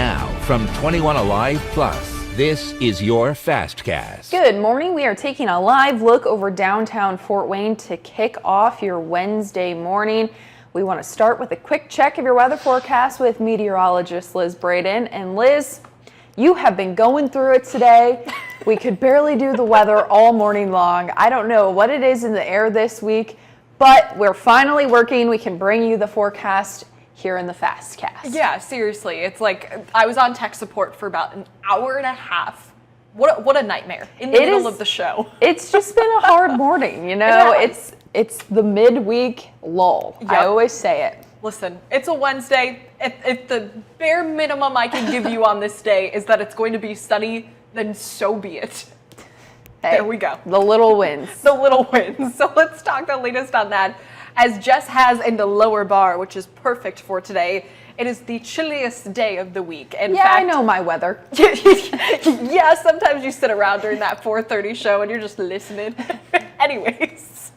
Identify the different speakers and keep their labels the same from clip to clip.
Speaker 1: Now, from 21Alive Plus, this is your Fastcast.
Speaker 2: Good morning. We are taking a live look over downtown Fort Wayne to kick off your Wednesday morning. We want to start with a quick check of your weather forecast with meteorologist Liz Braden. And Liz, you have been going through it today. We could barely do the weather all morning long. I don't know what it is in the air this week, but we're finally working. We can bring you the forecast here in the Fastcast.
Speaker 3: Yeah, seriously. It's like I was on tech support for about an hour and a half. What a nightmare in the middle of the show.
Speaker 2: It's just been a hard morning, you know. It's the midweek lull. Yep. I always say it.
Speaker 3: Listen, it's a Wednesday. If the bare minimum I can give you on this day is that it's going to be sunny, then so be it.
Speaker 2: Hey,
Speaker 3: there we go.
Speaker 2: The little wins.
Speaker 3: The little wins. So let's talk the latest on that. As Jess has in the lower bar, which is perfect for today, it is the chilliest day of the week. In fact,
Speaker 2: I know my weather.
Speaker 3: Yeah, sometimes you sit around during that 4:30 show and you're just listening. Anyways,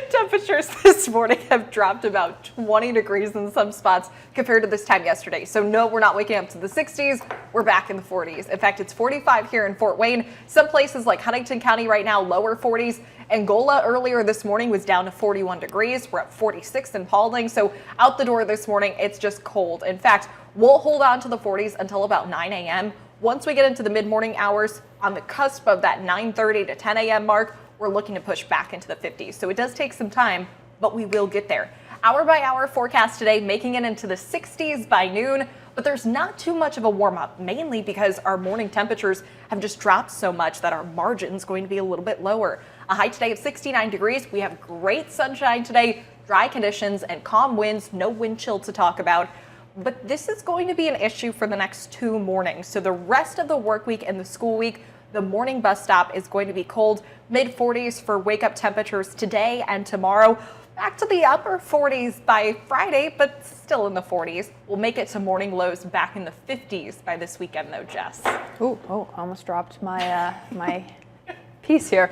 Speaker 3: temperatures this morning have dropped about 20 degrees in some spots compared to this time yesterday. So no, we're not waking up to the 60s. We're back in the 40s. In fact, it's 45 here in Fort Wayne. Some places like Huntington County right now, lower 40s. Angola earlier this morning was down to 41 degrees. We're at 46 in Paulding. So out the door this morning, it's just cold. In fact, we'll hold on to the 40s until about 9 a.m. Once we get into the mid-morning hours, on the cusp of that 9:30 to 10 a.m. mark, we're looking to push back into the 50s. So it does take some time, but we will get there. Hour by hour forecast today, making it into the 60s by noon. But there's not too much of a warm up, mainly because our morning temperatures have just dropped so much that our margin's going to be a little bit lower. A high today of 69 degrees. We have great sunshine today, dry conditions and calm winds, no wind chill to talk about. But this is going to be an issue for the next 2 mornings. So the rest of the work week and the school week, the morning bus stop is going to be cold, mid 40s for wake up temperatures today and tomorrow. Back to the upper 40s by Friday, but still in the 40s. We'll make it to morning lows back in the 50s by this weekend, though, Jess.
Speaker 2: Oh, almost dropped my my piece here.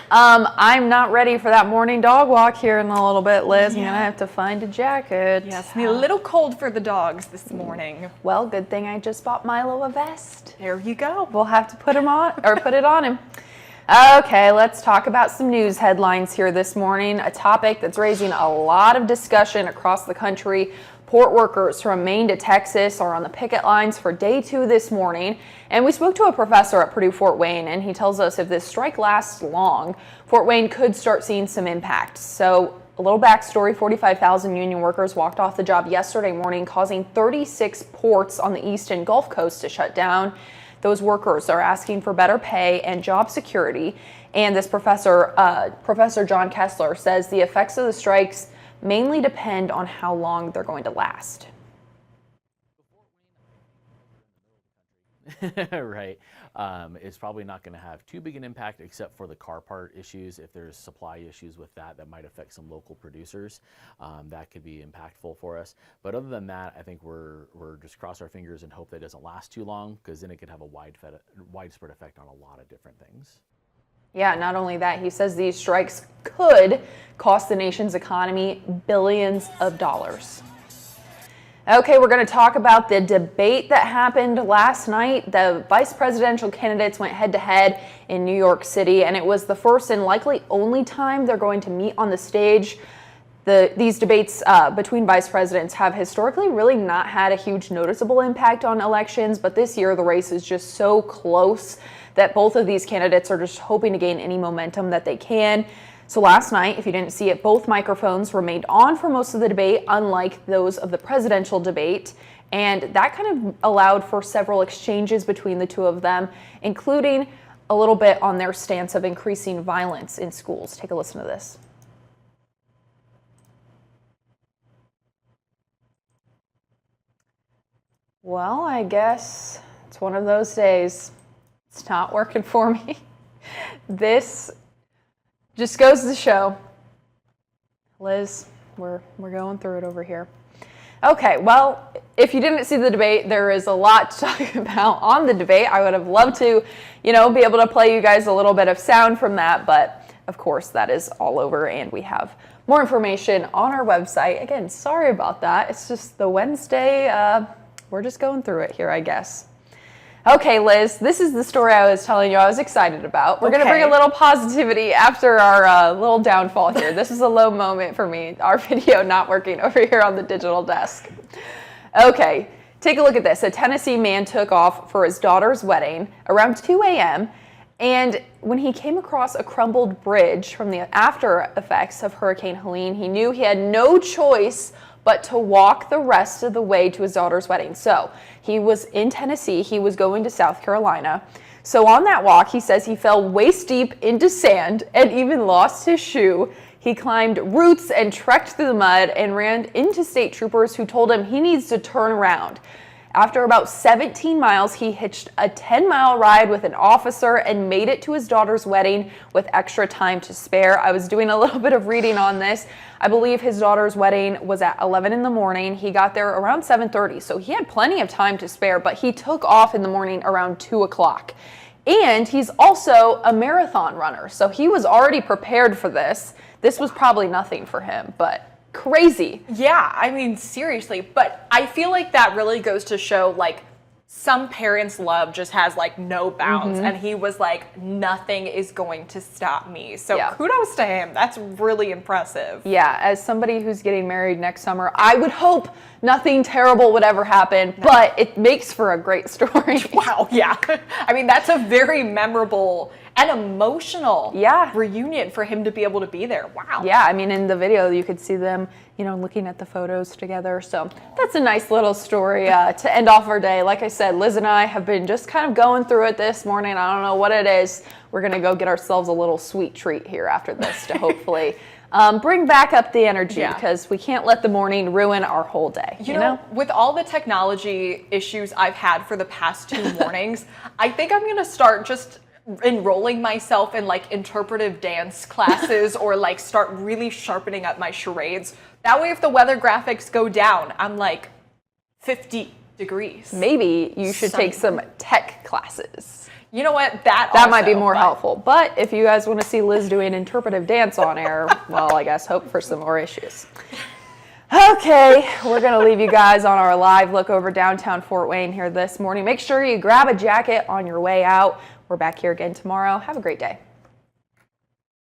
Speaker 2: I'm not ready for that morning dog walk here in a little bit, Liz. Yeah. I'm gonna have to find a jacket.
Speaker 3: Yes, it's a little cold for the dogs this morning.
Speaker 2: Well, good thing I just bought Milo a vest.
Speaker 3: There you go.
Speaker 2: We'll have to put him on, or put it on him. Okay, let's talk about some news headlines here this morning. A topic that's raising a lot of discussion across the country. Port workers from Maine to Texas are on the picket lines for day 2 this morning. And we spoke to a professor at Purdue Fort Wayne, and he tells us if this strike lasts long, Fort Wayne could start seeing some impact. So a little backstory, 45,000 union workers walked off the job yesterday morning, causing 36 ports on the East and Gulf Coast to shut down. Those workers are asking for better pay and job security. And this Professor John Kessler says the effects of the strikes mainly depend on how long they're going to last.
Speaker 4: Right. It's probably not going to have too big an impact except for the car part issues. If there's supply issues with that might affect some local producers. That could be impactful for us. But other than that, I think we're just cross our fingers and hope that it doesn't last too long, because then it could have a widespread effect on a lot of different things.
Speaker 2: Yeah, not only that, he says these strikes could cost the nation's economy billions of dollars. Okay, we're going to talk about the debate that happened last night. The vice presidential candidates went head-to-head in New York City, and it was the first and likely only time they're going to meet on the stage. These debates between vice presidents have historically really not had a huge noticeable impact on elections, but this year the race is just so close that both of these candidates are just hoping to gain any momentum that they can. So last night, if you didn't see it, both microphones remained on for most of the debate, unlike those of the presidential debate. And that kind of allowed for several exchanges between the two of them, including a little bit on their stance of increasing violence in schools. Take a listen to this. Well, I guess it's one of those days. It's not working for me. This just goes to show, Liz, we're going through it over here. Okay, well, if you didn't see the debate, there is a lot to talk about on the debate. I would have loved to, be able to play you guys a little bit of sound from that, but of course that is all over and we have more information on our website. Again, sorry about that. It's just the Wednesday we're just going through it here, I guess. Okay, Liz, this is the story I was telling you I was excited about. We're going to bring a little positivity after our little downfall here. This is a low moment for me, our video not working over here on the digital desk. Okay, take a look at this. A Tennessee man took off for his daughter's wedding around 2 a.m., and when he came across a crumbled bridge from the after effects of Hurricane Helene, he knew he had no choice but to walk the rest of the way to his daughter's wedding. So he was in Tennessee, he was going to South Carolina. So on that walk, he says he fell waist deep into sand and even lost his shoe. He climbed roots and trekked through the mud and ran into state troopers who told him he needs to turn around. After about 17 miles, he hitched a 10-mile ride with an officer and made it to his daughter's wedding with extra time to spare. I was doing a little bit of reading on this. I believe his daughter's wedding was at 11 in the morning. He got there around 7:30, so he had plenty of time to spare, but he took off in the morning around 2 o'clock. And he's also a marathon runner, so he was already prepared for this. This was probably nothing for him, but crazy.
Speaker 3: Yeah, I mean, seriously, but I feel like that really goes to show, like, some parents' love just has, like, no bounds, and he was like, nothing is going to stop me. So kudos to him. That's really impressive.
Speaker 2: Yeah, as somebody who's getting married next summer, I would hope nothing terrible would ever happen, but it makes for a great story.
Speaker 3: Wow, yeah. I mean, that's a very memorable and emotional reunion for him to be able to be there. Wow.
Speaker 2: Yeah, I mean, in the video, you could see them, you know, looking at the photos together. So that's a nice little story to end off our day. Like I said, Liz and I have been just kind of going through it this morning. I don't know what it is. We're going to go get ourselves a little sweet treat here after this to hopefully bring back up the energy because we can't let the morning ruin our whole day.
Speaker 3: You know, with all the technology issues I've had for the past 2 mornings, I think I'm going to start just enrolling myself in like interpretive dance classes or like start really sharpening up my charades. That way if the weather graphics go down, I'm like 50 degrees.
Speaker 2: Maybe you should take some tech classes.
Speaker 3: You know what? That
Speaker 2: might be more helpful. But if you guys want to see Liz doing interpretive dance on air, well, I guess hope for some more issues. Okay, we're going to leave you guys on our live look over downtown Fort Wayne here this morning. Make sure you grab a jacket on your way out. We're back here again tomorrow. Have a great day.